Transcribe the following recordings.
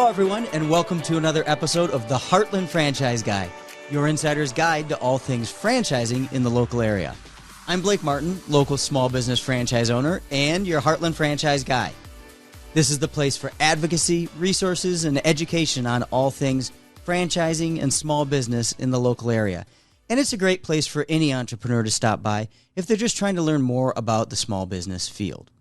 Hello, everyone, and welcome to another episode of the Heartland Franchise Guy, your insider's guide to all things franchising in the local area. I'm Blake Martin, local small business franchise owner, and your Heartland Franchise Guy. This is the place for advocacy, resources, and education on all things franchising and small business in the local area. And it's a great place for any entrepreneur to stop by if they're just trying to learn more about the small business field.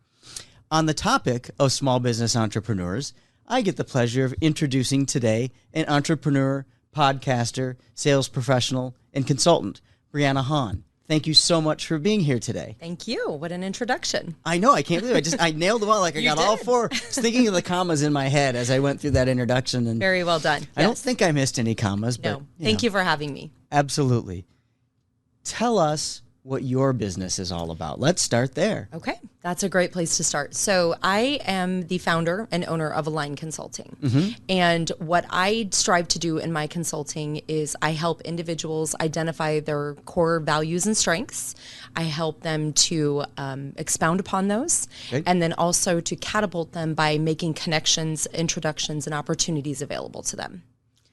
On the topic of small business entrepreneurs, I get the pleasure of introducing today an entrepreneur, podcaster, sales professional, and consultant, Brianna Haun. Thank you so much for being here today. Thank you. What an introduction. I know. I can't believe it. I nailed them all. Like I got all four. I was thinking of the commas in my head as I went through that introduction. And very well done. I don't think I missed any commas. No. But, Thank you for having me. Absolutely. Tell us what your business is all about. Let's start there. Okay. That's a great place to start. So I am the founder and owner of Align Consulting. And what I strive to do in my consulting is I help individuals identify their core values and strengths. I help them to expound upon those, and then also to catapult them by making connections, introductions, and opportunities available to them.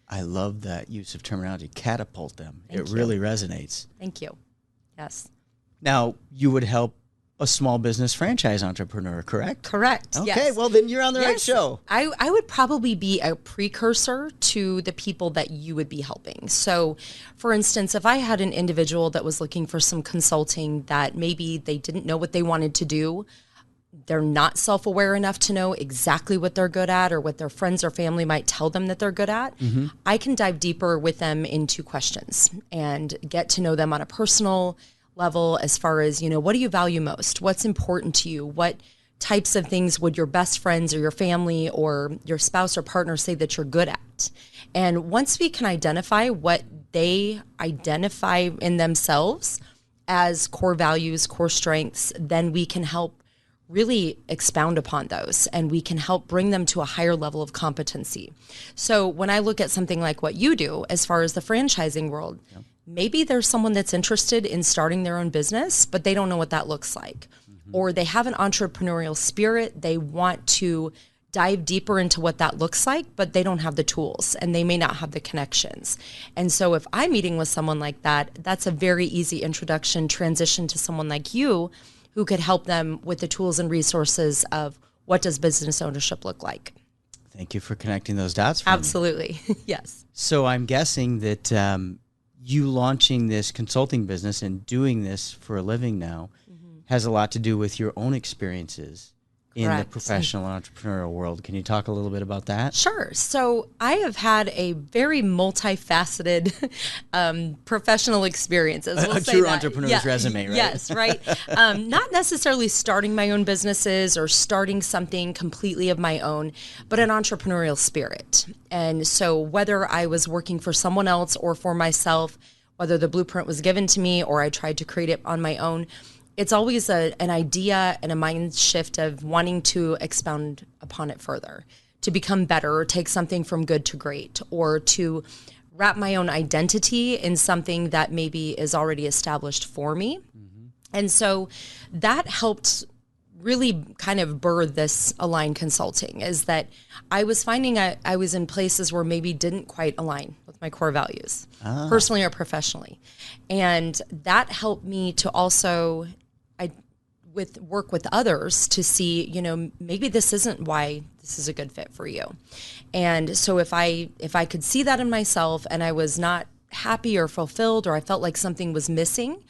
I love that use of terminology, catapult them. It you. really resonates. Thank you. Yes. Now, you would help a small business franchise entrepreneur, correct? Correct. Okay, yes. Well, then you're on the right show. I would probably be a precursor to the people that you would be helping. So, for instance, if I had an individual that was looking for some consulting that maybe they didn't know what they wanted to do, they're not self-aware enough to know exactly what they're good at or what their friends or family might tell them that they're good at, I can dive deeper with them into questions and get to know them on a personal level as far as, what do you value most? What's important to you? What types of things would your best friends or your family or your spouse or partner say that you're good at? And once we can identify what they identify in themselves as core values, core strengths, then we can help really expound upon those, and we can help bring them to a higher level of competency. So when I look at something like what you do, as far as the franchising world, maybe there's someone that's interested in starting their own business, but they don't know what that looks like. Or they have an entrepreneurial spirit. They want to dive deeper into what that looks like, but they don't have the tools and they may not have the connections. And so if I'm meeting with someone like that, that's a very easy introduction, transition to someone like you who could help them with the tools and resources of what does business ownership look like. Thank you for connecting those dots for Absolutely. me. Yes. So I'm guessing that you launching this consulting business and doing this for a living now has a lot to do with your own experiences in the professional entrepreneurial world. Can you talk a little bit about that? Sure. So I have had a very multifaceted professional experience. A true entrepreneur's resume, right? Yes, right. Not necessarily starting my own businesses or starting something completely of my own, but an entrepreneurial spirit. And so whether I was working for someone else or for myself, whether the blueprint was given to me or I tried to create it on my own, it's always an idea and a mind shift of wanting to expound upon it further, to become better or take something from good to great, or to wrap my own identity in something that maybe is already established for me. And so that helped really kind of birth this Align Consulting, is that I was finding I was in places where maybe didn't quite align with my core values, personally or professionally. And that helped me to also work with others to see, maybe this isn't why this is a good fit for you. And so if I could see that in myself and I was not happy or fulfilled, or I felt like something was missing,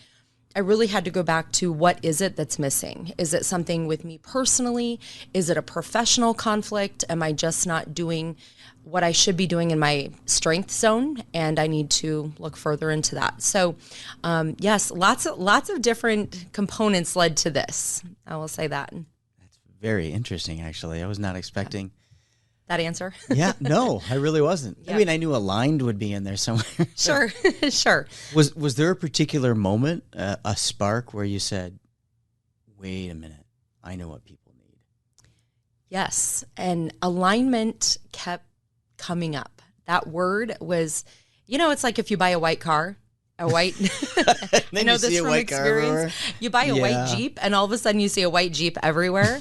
I really had to go back to what is it that's missing? Is it something with me personally? Is it a professional conflict? Am I just not doing what I should be doing in my strength zone? And I need to look further into that. So yes, lots of different components led to this. I will say that. That's very interesting, actually. I was not expecting that answer. Yeah, no, I really wasn't. Yeah. I mean, I knew aligned would be in there somewhere. Sure, sure. Was there a particular moment, a spark where you said, wait a minute, I know what people need? Yes, and alignment kept coming up. That word was, it's like if you buy a white car A white, I know this from experience. You buy a white Jeep and all of a sudden you see a white Jeep everywhere.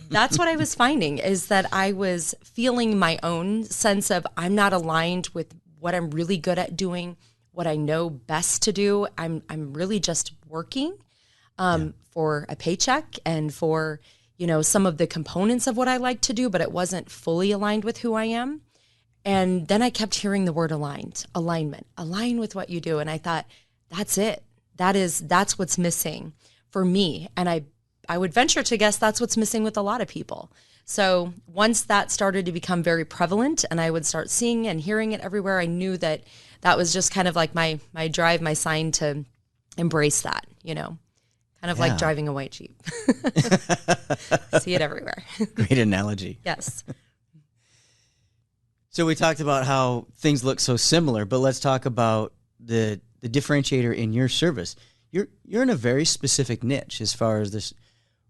That's what I was finding, is that I was feeling my own sense of I'm not aligned with what I'm really good at doing, what I know best to do. I'm really just working for a paycheck and for, some of the components of what I like to do, but it wasn't fully aligned with who I am. And then I kept hearing the word alignment, align with what you do. And I thought, that's it. That's what's missing for me. And I would venture to guess that's what's missing with a lot of people. So once that started to become very prevalent and I would start seeing and hearing it everywhere, I knew that was just kind of like my drive, my sign to embrace that, kind of like driving a white Jeep. See it everywhere. Great analogy. Yes. So we talked about how things look so similar, but let's talk about the differentiator in your service. You're in a very specific niche as far as this.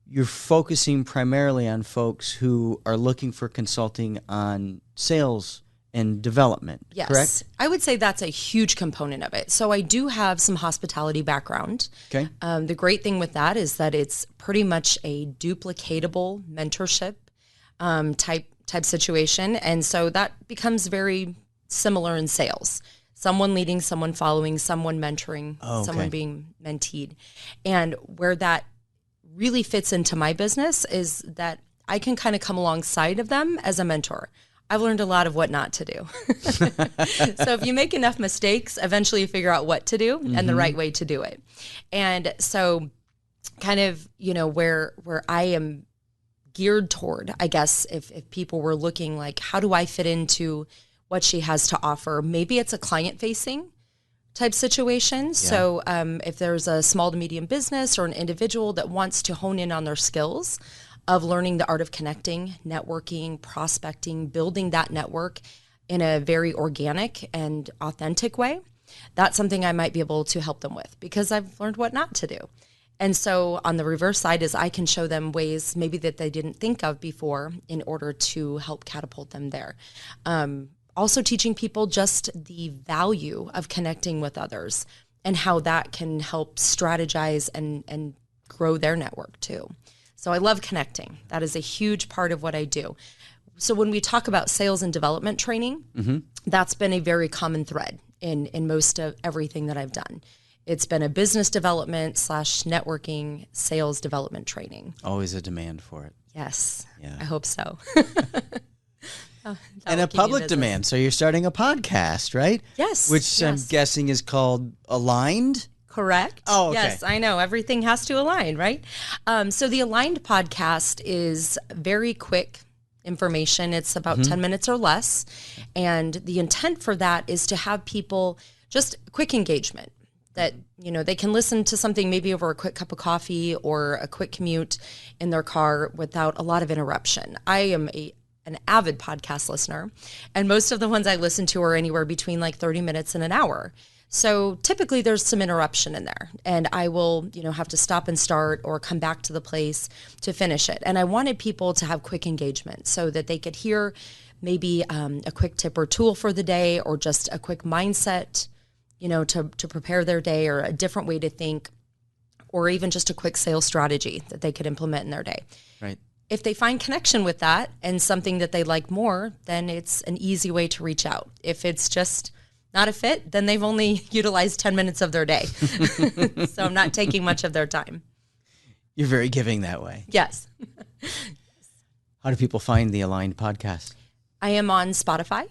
You're focusing primarily on folks who are looking for consulting on sales and development, yes. Correct? I would say that's a huge component of it. So I do have some hospitality background. Okay. The great thing with that is that it's pretty much a duplicatable mentorship type situation. And so that becomes very similar in sales. Someone leading, someone following, someone mentoring, someone being menteed. And where that really fits into my business is that I can kind of come alongside of them as a mentor. I've learned a lot of what not to do. So if you make enough mistakes, eventually you figure out what to do and the right way to do it. And so kind of, where I am geared toward, I guess, if people were looking like, how do I fit into what she has to offer? Maybe it's a client-facing type situation. Yeah. So if there's a small to medium business or an individual that wants to hone in on their skills of learning the art of connecting, networking, prospecting, building that network in a very organic and authentic way, that's something I might be able to help them with because I've learned what not to do. And so on the reverse side is I can show them ways maybe that they didn't think of before in order to help catapult them there. Also teaching people just the value of connecting with others and how that can help strategize and grow their network too. So I love connecting. That is a huge part of what I do. So when we talk about sales and development training, that's been a very common thread in most of everything that I've done. It's been a business development / networking sales development training. Always a demand for it. Yes. Yeah. I hope so. And a public demand. So you're starting a podcast, right? Yes. Which I'm guessing is called Aligned? Correct. Oh, okay. Yes, I know. Everything has to align, right? So the Aligned podcast is very quick information. It's about 10 minutes or less. And the intent for that is to have people just quick engagement. That, they can listen to something maybe over a quick cup of coffee or a quick commute in their car without a lot of interruption. I am an avid podcast listener, and most of the ones I listen to are anywhere between like 30 minutes and an hour. So typically there's some interruption in there, and I will, have to stop and start or come back to the place to finish it. And I wanted people to have quick engagement so that they could hear maybe a quick tip or tool for the day, or just a quick mindset, to prepare their day, or a different way to think, or even just a quick sales strategy that they could implement in their day. Right. If they find connection with that and something that they like more, then it's an easy way to reach out. If it's just not a fit, then they've only utilized 10 minutes of their day. So I'm not taking much of their time. You're very giving that way. Yes. How do people find the Aligned podcast? I am on Spotify,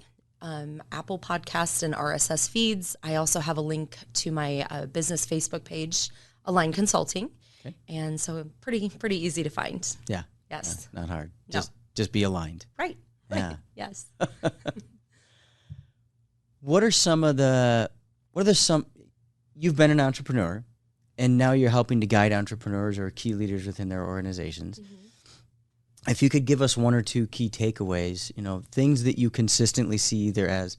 Apple Podcasts, and RSS feeds. I also have a link to my business Facebook page, Aligned Consulting. Okay. And so pretty easy to find. Yeah. Yes. Not hard. No. Just be aligned. Right. Yeah. Yes. What are some, you've been an entrepreneur and now you're helping to guide entrepreneurs or key leaders within their organizations. If you could give us one or two key takeaways, things that you consistently see either as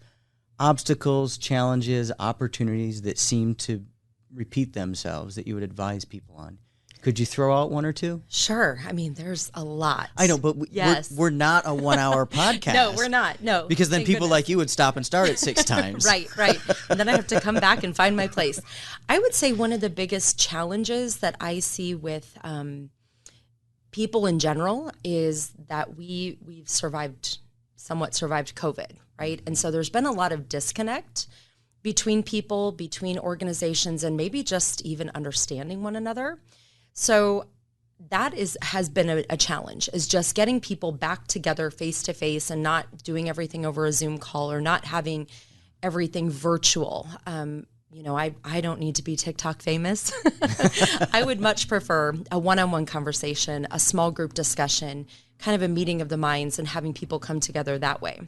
obstacles, challenges, opportunities that seem to repeat themselves that you would advise people on. Could you throw out one or two? Sure. I mean, there's a lot. I know, but yes. we're not a 1 hour podcast. No, we're not. No. Because then people like you would stop and start it 6 times. Right. And then I have to come back and find my place. I would say one of the biggest challenges that I see with people in general is that we've somewhat survived COVID, right? And so there's been a lot of disconnect between people, between organizations, and maybe just even understanding one another. So that has been a challenge, is just getting people back together face to face and not doing everything over a Zoom call or not having everything virtual. I don't need to be TikTok famous. I would much prefer a one-on-one conversation, a small group discussion, kind of a meeting of the minds, and having people come together that way.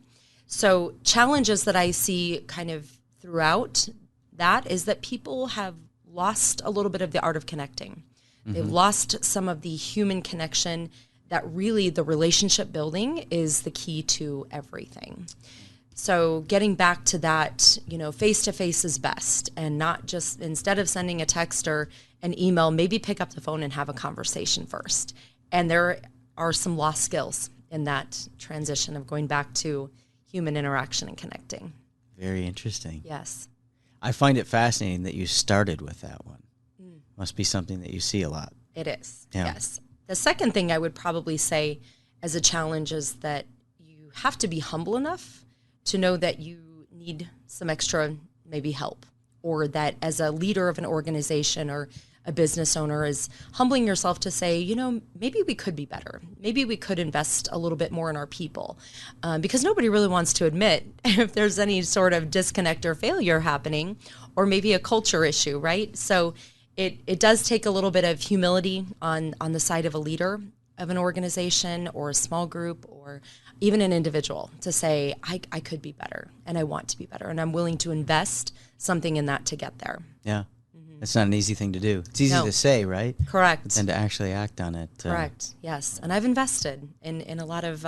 So challenges that I see kind of throughout that is that people have lost a little bit of the art of connecting. They've lost some of the human connection that really the relationship building is the key to everything. So getting back to that, face-to-face is best, and not just, instead of sending a text or an email, maybe pick up the phone and have a conversation first. And there are some lost skills in that transition of going back to human interaction and connecting. Very interesting. Yes. I find it fascinating that you started with that one. Must be something that you see a lot. It is, yeah. Yes. The second thing I would probably say as a challenge is that you have to be humble enough to know that you need some extra maybe help, or that as a leader of an organization or a business owner is humbling yourself to say, maybe we could be better. Maybe we could invest a little bit more in our people, because nobody really wants to admit if there's any sort of disconnect or failure happening, or maybe a culture issue, right? So it does take a little bit of humility on the side of a leader of an organization or a small group or even an individual to say, I could be better and I want to be better and I'm willing to invest something in that to get there. Yeah. It's not an easy thing to do. It's easy to say, right? Correct. But then to actually act on it. Correct. Yes. And I've invested in a lot of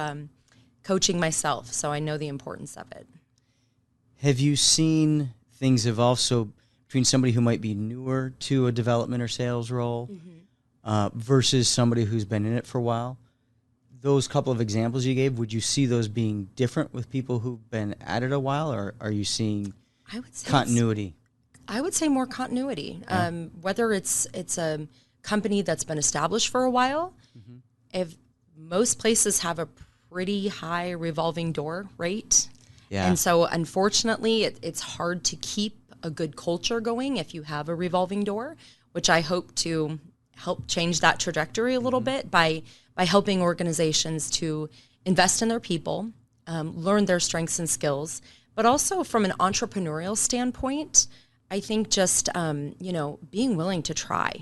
coaching myself, so I know the importance of it. Have you seen things evolve? So between somebody who might be newer to a development or sales role versus somebody who's been in it for a while, those couple of examples you gave, would you see those being different with people who've been at it a while, or are you seeing continuity? I would say more continuity. Yeah. Whether it's a company that's been established for a while, if most places have a pretty high revolving door rate. Yeah. And so unfortunately, it's hard to keep a good culture going if you have a revolving door, which I hope to help change that trajectory a little bit by helping organizations to invest in their people, learn their strengths and skills, but also from an entrepreneurial standpoint, I think just, being willing to try,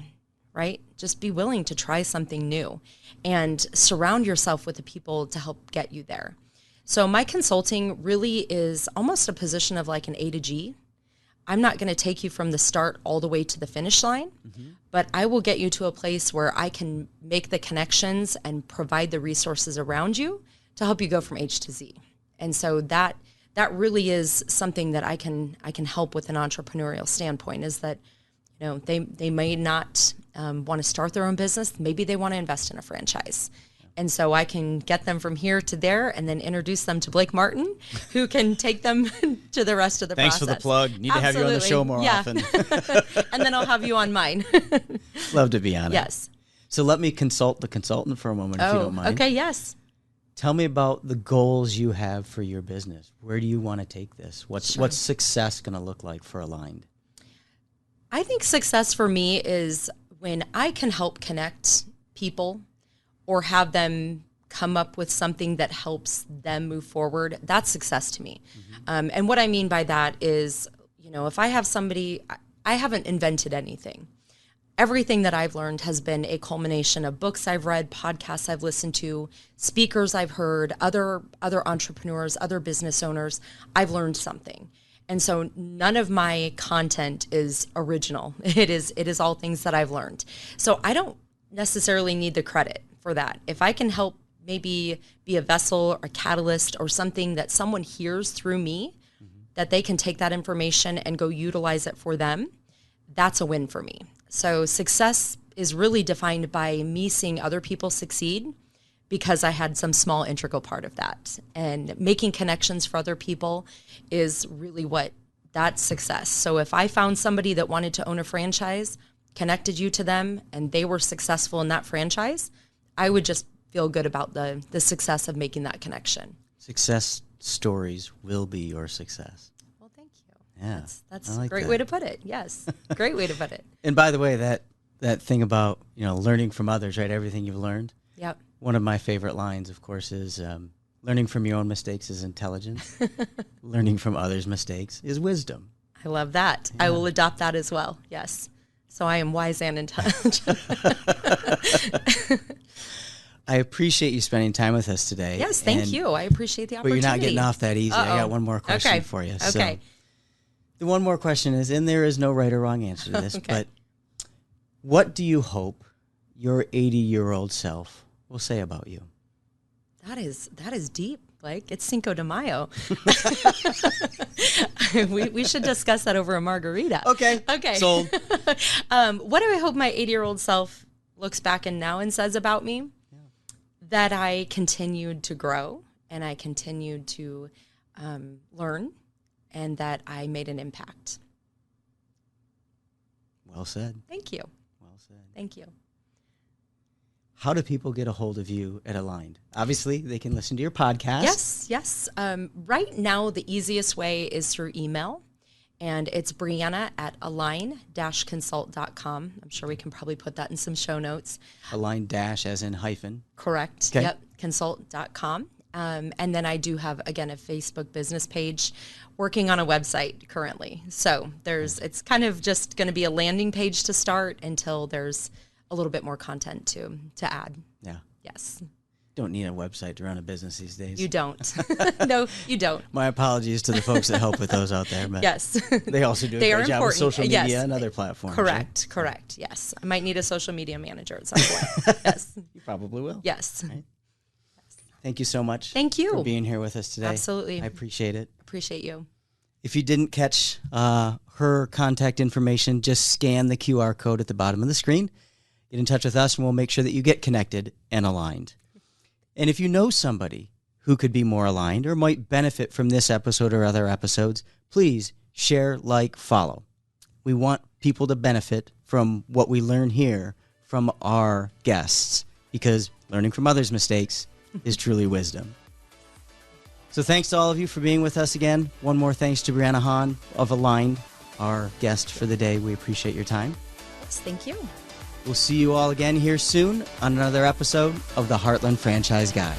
right? Just be willing to try something new and surround yourself with the people to help get you there. So my consulting really is almost a position of like an A to G. I'm not going to take you from the start all the way to the finish line, but I will get you to a place where I can make the connections and provide the resources around you to help you go from H to Z. And so that really is something that I can help with an entrepreneurial standpoint, is that, they may not want to start their own business. Maybe they want to invest in a franchise. And so I can get them from here to there and then introduce them to Blake Martin, who can take them to the rest of the process. Thanks for the plug. Need to have you on the show more often. And then I'll have you on mine. Love to be on it. Yes. So let me consult the consultant for a moment, if you don't mind. Okay, yes. Tell me about the goals you have for your business. Where do you want to take this? What's success going to look like for Aligned? I think success for me is when I can help connect people or have them come up with something that helps them move forward. That's success to me. And what I mean by that is, if I have somebody, I haven't invented anything. Everything that I've learned has been a culmination of books I've read, podcasts I've listened to, speakers I've heard, other entrepreneurs, other business owners. I've learned something. And so none of my content is original. It is all things that I've learned. So I don't necessarily need the credit for that. If I can help maybe be a vessel or a catalyst or something that someone hears through me, that they can take that information and go utilize it for them, that's a win for me. So success is really defined by me seeing other people succeed because I had some small integral part of that. And making connections for other people is really what that's success. So if I found somebody that wanted to own a franchise, connected you to them, and they were successful in that franchise, I would just feel good about the success of making that connection. Success stories will be your success. Well, thank you. Yeah, that's like a great that. way to put it. Yes, great way to put it. And by the way, that thing about, learning from others, right? Everything you've learned. Yep. One of my favorite lines, of course, is learning from your own mistakes is intelligence. Learning from others' mistakes is wisdom. I love that. Yeah. I will adopt that as well. Yes. So I am wise and intelligent. I appreciate you spending time with us today. Yes, thank you. I appreciate the opportunity. But you're not getting off that easy. Uh-oh. I got one more question for you. Okay. So, the one more question is, and there is no right or wrong answer to this, okay. but what do you hope your 80-year-old self will say about you? That is deep. Like, it's Cinco de Mayo. we should discuss that over a margarita. Okay. Sold. What do I hope my 80-year-old self looks back and now and says about me? Yeah. That I continued to grow and I continued to learn and that I made an impact. Well said. Thank you. Well said. Thank you. How do people get a hold of you at Aligned? Obviously, they can listen to your podcast. Yes. Right now, the easiest way is through email, and it's Brianna at align-consult.com. I'm sure we can probably put that in some show notes. Align dash as in hyphen. Correct. Okay. Yep, consult.com. And then I do have, again, a Facebook business page, working on a website currently. So it's kind of just going to be a landing page to start until there's a little bit more content to add. Yeah. Yes. Don't need a website to run a business these days. You don't. No, you don't. My apologies to the folks that help with those out there. But yes. They also do a great job with social media and other platforms. Correct. Right? Correct. Yes. I might need a social media manager at some point. Yes. You probably will. Yes. Right? Thank you so much. Thank you for being here with us today. Absolutely. I appreciate it. Appreciate you. If you didn't catch her contact information, just scan the QR code at the bottom of the screen. Get in touch with us, and we'll make sure that you get connected and aligned. And if you know somebody who could be more aligned or might benefit from this episode or other episodes, please share, like, follow. We want people to benefit from what we learn here from our guests, because learning from others' mistakes is truly wisdom. So thanks to all of you for being with us again. One more thanks to Brianna Haun of Aligned, our guest for the day. We appreciate your time. Yes, thank you. We'll see you all again here soon on another episode of the Heartland Franchise Guide.